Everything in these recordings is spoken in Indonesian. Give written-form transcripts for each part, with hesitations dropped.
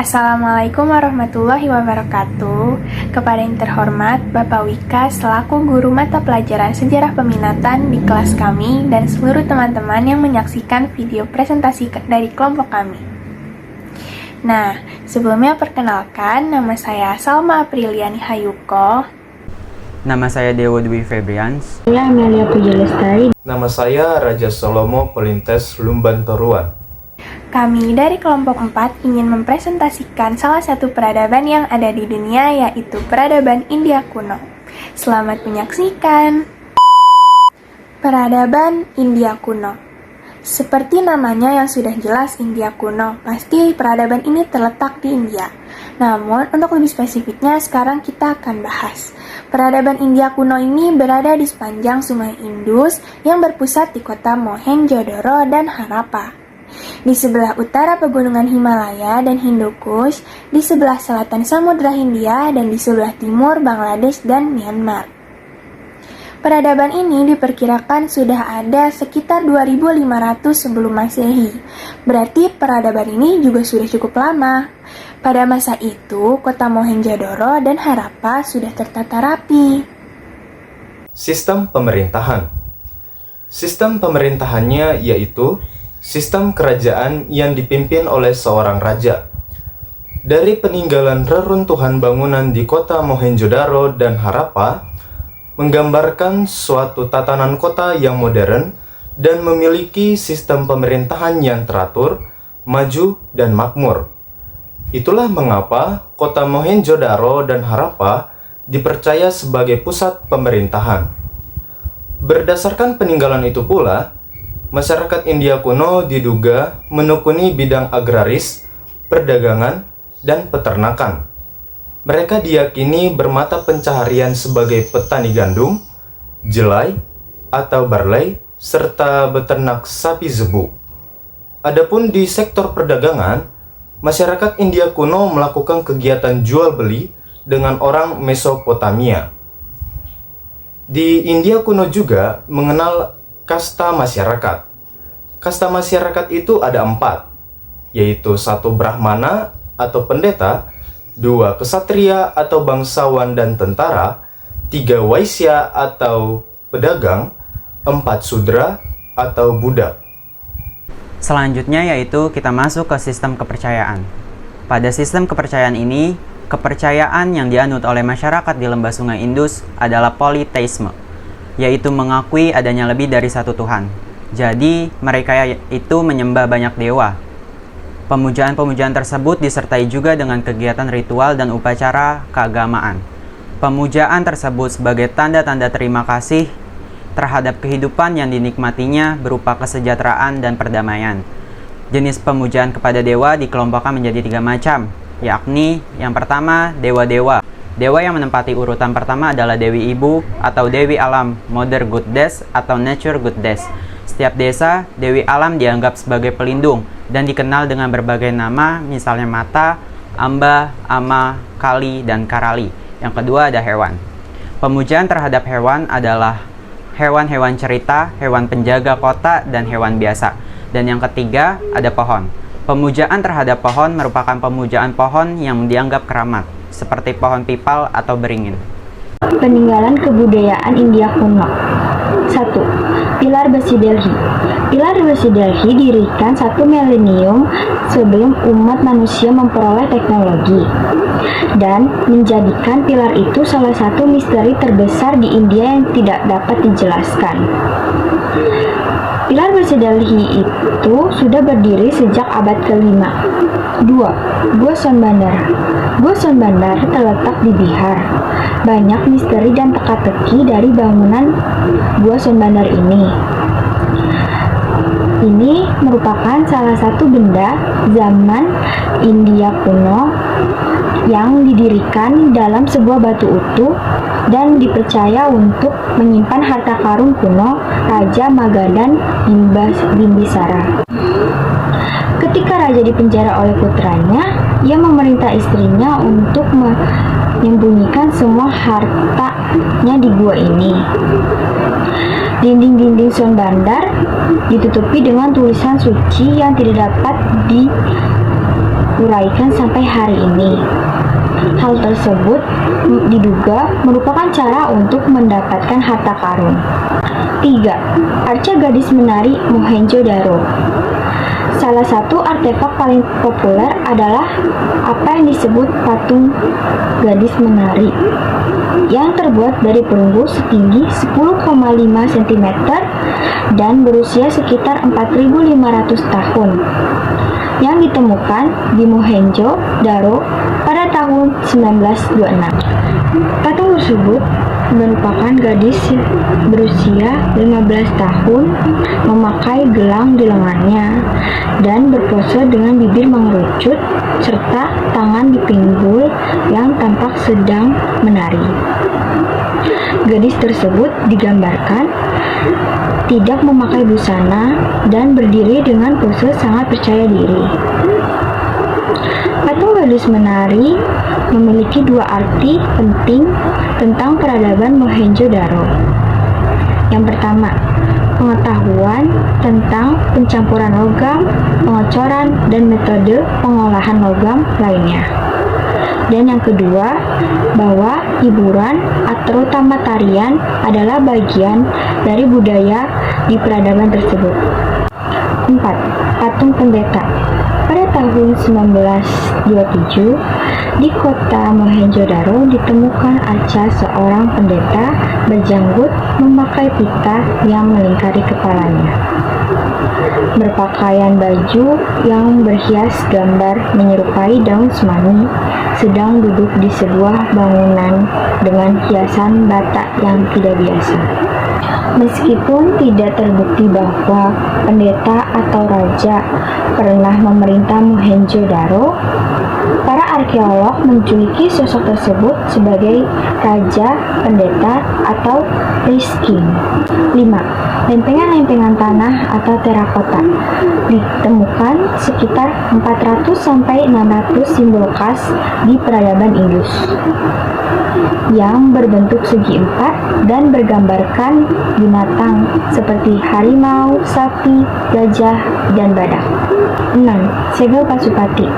Assalamualaikum warahmatullahi wabarakatuh. Kepada yang terhormat Bapak Wika selaku guru mata pelajaran sejarah peminatan di kelas kami dan seluruh teman-teman yang menyaksikan video presentasi dari kelompok kami. Nah, sebelumnya perkenalkan, nama saya Salma Apriliani Hayuko. Nama saya Dewo Dwi Febrians. Saya Amelia Pujalestari. Nama saya Raja Solomo Pelintes Lumban Toruan. Kami dari kelompok 4 ingin mempresentasikan salah satu peradaban yang ada di dunia, yaitu peradaban India kuno. Selamat menyaksikan. Peradaban India kuno. Seperti namanya yang sudah jelas, India kuno, pasti peradaban ini terletak di India. Namun, untuk lebih spesifiknya, sekarang kita akan bahas. Peradaban India kuno ini berada di sepanjang Sungai Indus yang berpusat di kota Mohenjo-daro dan Harappa. Di sebelah utara pegunungan Himalaya dan Hindu Kush, di sebelah selatan Samudra Hindia, dan di sebelah timur Bangladesh dan Myanmar. Peradaban ini diperkirakan sudah ada sekitar 2500 sebelum Masehi. Berarti peradaban ini juga sudah cukup lama. Pada masa itu, kota Mohenjo-daro dan Harappa sudah tertata rapi. Sistem pemerintahan. Sistem pemerintahannya yaitu sistem kerajaan yang dipimpin oleh seorang raja. Dari peninggalan reruntuhan bangunan di kota Mohenjo-daro dan Harappa, menggambarkan suatu tatanan kota yang modern dan memiliki sistem pemerintahan yang teratur, maju, dan makmur. Itulah mengapa kota Mohenjo-daro dan Harappa dipercaya sebagai pusat pemerintahan. Berdasarkan peninggalan itu pula, masyarakat India kuno diduga menekuni bidang agraris, perdagangan, dan peternakan. Mereka diyakini bermata pencaharian sebagai petani gandum, jelai, atau barley, serta beternak sapi zebu. Adapun di sektor perdagangan, masyarakat India kuno melakukan kegiatan jual beli dengan orang Mesopotamia. Di India kuno juga mengenal kasta masyarakat. Kasta masyarakat itu ada 4, yaitu 1 Brahmana atau pendeta, 2 Ksatria atau bangsawan dan tentara, 3 Waisya atau pedagang, 4 Sudra atau budak. Selanjutnya yaitu kita masuk ke sistem kepercayaan. Pada sistem kepercayaan ini, kepercayaan yang dianut oleh masyarakat di lembah Sungai Indus adalah politeisme, yaitu mengakui adanya lebih dari satu Tuhan. Jadi, mereka itu menyembah banyak dewa. Pemujaan-pemujaan tersebut disertai juga dengan kegiatan ritual dan upacara keagamaan. Pemujaan tersebut sebagai tanda-tanda terima kasih terhadap kehidupan yang dinikmatinya berupa kesejahteraan dan perdamaian. Jenis pemujaan kepada dewa dikelompokkan menjadi 3 macam, yakni yang pertama, dewa-dewa. Dewa yang menempati urutan pertama adalah Dewi Ibu atau Dewi Alam, Mother Goddess atau Nature Goddess. Setiap desa, Dewi Alam dianggap sebagai pelindung dan dikenal dengan berbagai nama, misalnya Mata, Amba, Ama, Kali, dan Karali. Yang kedua ada hewan. Pemujaan terhadap hewan adalah hewan-hewan cerita, hewan penjaga kota, dan hewan biasa. Dan yang ketiga ada pohon. Pemujaan terhadap pohon merupakan pemujaan pohon yang dianggap keramat, seperti pohon pipal atau beringin. Peninggalan kebudayaan India kuno. 1. Pilar besi Delhi. Pilar besi Delhi didirikan 1 milenium sebelum umat manusia memperoleh teknologi dan menjadikan pilar itu salah satu misteri terbesar di India yang tidak dapat dijelaskan. Pilar besi Delhi itu sudah berdiri sejak abad ke-5. 2. Gua Sonbandar. Gua Sonbandar terletak di Bihar. Banyak misteri dan teka-teki dari bangunan Gua Sonbandar ini. Ini merupakan salah satu benda zaman India kuno yang didirikan dalam sebuah batu utuh dan dipercaya untuk menyimpan harta karun kuno Raja Magadha Bimbisara. Ketika raja dipenjara oleh putranya, ia memerintah istrinya untuk menyembunyikan semua hartanya di gua ini. Dinding-dinding Sonbandar ditutupi dengan tulisan suci yang tidak dapat uraikan sampai hari ini. Hal tersebut diduga merupakan cara untuk mendapatkan harta karun. 3. Arca gadis menari Mohenjo-daro. Salah satu artefak paling populer adalah apa yang disebut patung gadis menari yang terbuat dari perunggu setinggi 10,5 cm dan berusia sekitar 4.500 tahun yang ditemukan di Mohenjo-daro pada tahun 1926. Patung tersebut merupakan gadis berusia 15 tahun memakai gelang di lengannya dan berpose dengan bibir mengerucut serta tangan di pinggul yang tampak sedang menari. Gadis tersebut digambarkan tidak memakai busana dan berdiri dengan pose sangat percaya diri. Patung gadis menari memiliki dua arti penting tentang peradaban Mohenjo-daro. Yang pertama, pengetahuan tentang pencampuran logam, pengecoran, dan metode pengolahan logam lainnya. Dan yang kedua, bahwa hiburan atau terutama tarian adalah bagian dari budaya di peradaban tersebut. 4. Patung pendeta. Pada tahun 1927, di kota Mohenjo-daro ditemukan arca seorang pendeta berjanggut memakai pita yang melingkari kepalanya. Berpakaian baju yang berhias gambar menyerupai daun semani, sedang duduk di sebuah bangunan dengan hiasan bata yang tidak biasa. Meskipun tidak terbukti bahwa pendeta atau raja pernah memerintah Mohenjo-daro, para arkeolog menjuluki sosok tersebut sebagai raja, pendeta, atau priest king. 5. Lempengan-lempengan tanah atau terakota. Ditemukan sekitar 400-600 simbol khas di peradaban Indus yang berbentuk segi empat dan bergambarkan binatang seperti harimau, sapi, gajah, dan badak. 6. Segel Pasupati.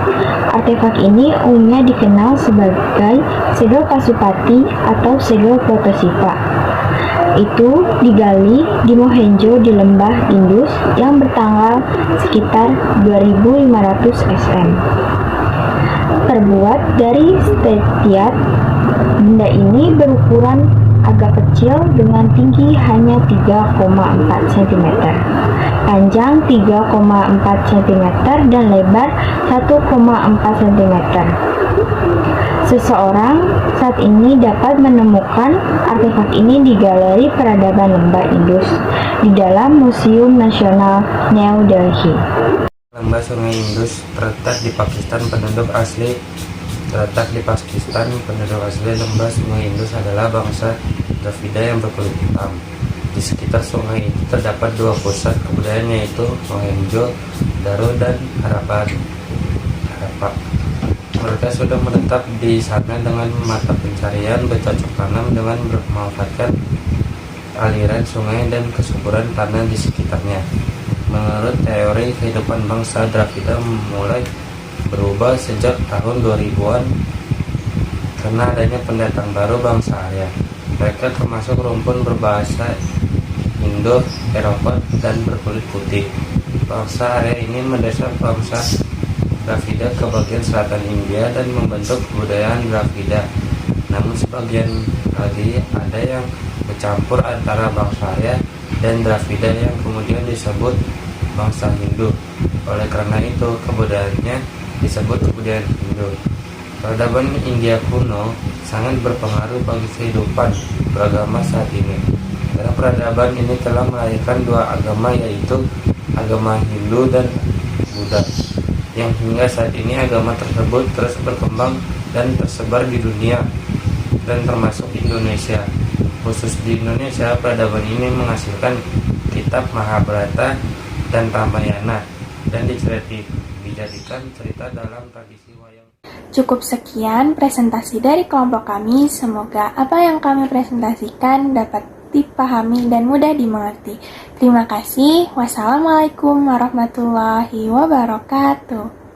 Artefak ini umumnya dikenal sebagai segel Pasupati atau segel Protosiva. Itu digali di Mohenjo di lembah Indus yang bertanggal sekitar 2500 SM. Terbuat dari stetiat, benda ini berukuran agak kecil dengan tinggi hanya 3,4 cm, panjang 3,4 cm, dan lebar 1,4 cm. Seseorang saat ini dapat menemukan artefak ini di Galeri Peradaban Lembah Indus di dalam Museum Nasional New Delhi. Lembah Sungai Indus terletak di Pakistan. Penduduk asli lembah Sungai Indus adalah bangsa Dravida yang berkulit hitam. Di sekitar sungai itu terdapat dua pusat kebudayaan, yaitu Mohenjo-daro dan Harappa. Mereka sudah menetap di sana dengan mata pencarian bercocok tanam dengan memanfaatkan aliran sungai dan kesuburan tanah di sekitarnya. Menurut teori, kehidupan bangsa Dravida mulai berubah sejak tahun 2000-an karena adanya pendatang baru bangsa Arya. Mereka termasuk rumpun berbahasa Indo-Eropa dan berkulit putih. Bangsa Arya ini mendesak bangsa Dravida ke bagian selatan India dan membentuk kebudayaan Dravida. Namun sebagian lagi ada yang bercampur antara bangsa Arya dan Dravida yang kemudian disebut bangsa Hindu. Oleh karena itu, kebudayaannya disebut kebudayaan Hindu. Peradaban India kuno sangat berpengaruh bagi kehidupan beragama saat ini. Karena peradaban ini telah melahirkan dua agama, yaitu agama Hindu dan Buddha, yang hingga saat ini agama tersebut terus berkembang dan tersebar di dunia dan termasuk Indonesia. Khusus di Indonesia, peradaban ini menghasilkan kitab Mahabharata dan Ramayana dan dijadikan cerita dalam tradisi wayang. Cukup sekian presentasi dari kelompok kami. Semoga apa yang kami presentasikan dapat dipahami dan mudah dimengerti. Terima kasih. Wassalamualaikum warahmatullahi wabarakatuh.